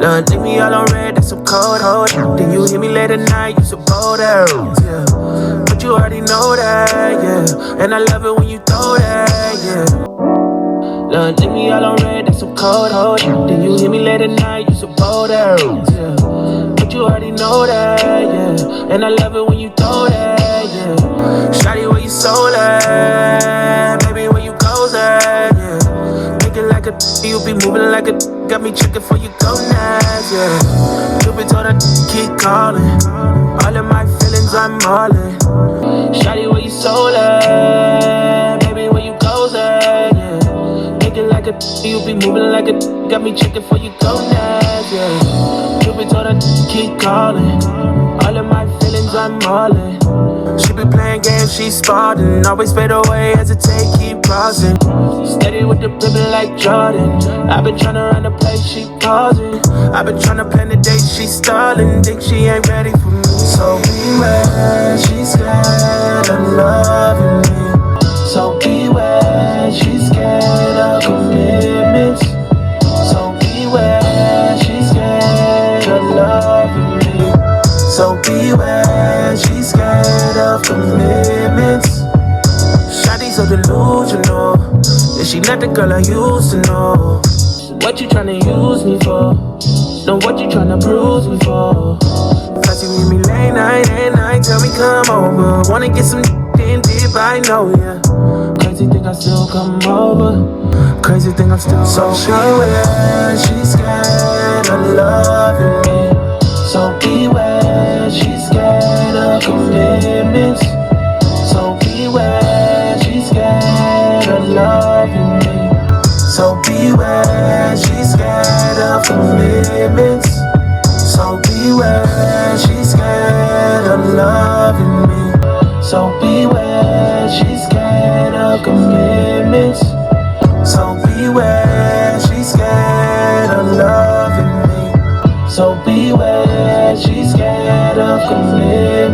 Don't leave me all on red, that's some cold hold. Then you hit me late at night, you so bold out, yeah. But you already know that, yeah. And I love it when you throw that, yeah. Don't leave me all on red, that's some cold hold. Then you hit me late at night, you so bold out, yeah. But you already know that, yeah. And I love it when you throw that, yeah. Shawty, where you sold at? Baby, where you goes at, yeah. Thinking like a you be moving like a got me checking for you go nice, yeah. You been told her keep calling. All of my feelings I'm all in. Shawty, where you sold at? Baby, where you goes at, yeah. Thinking like a you be moving like a got me checking for you go nice, yeah. You been told her keep calling. All of my feelings I'm all in. She be playing games, she spotting. Always fade away, hesitate, keep crossing. Steady with the dribbling like Jordan. I've been tryna run the place, she pausing. I've been tryna plan the date, she stalling. Think she ain't ready for me. So beware, she's scared of loving me. So beware, she's scared of commitments. So beware, she's scared of loving me. So beware, she's scared of commitments. Shawty so delusional. Yeah, she not the girl I used to know. What you tryna use me for? Know what you tryna bruise me for? Cause you meet me late night, tell me come over. Wanna get some in deep, I know, yeah. Crazy think I still come over. Crazy think I'm still so beware, she's scared of loving me. So beware, she's scared of commitments. So beware, she's scared of loving me. So beware, she's scared of commitments. So beware, she's scared of loving me. So beware, she's scared of commitments. So beware, she's scared of loving me. So beware, she's scared of commitment.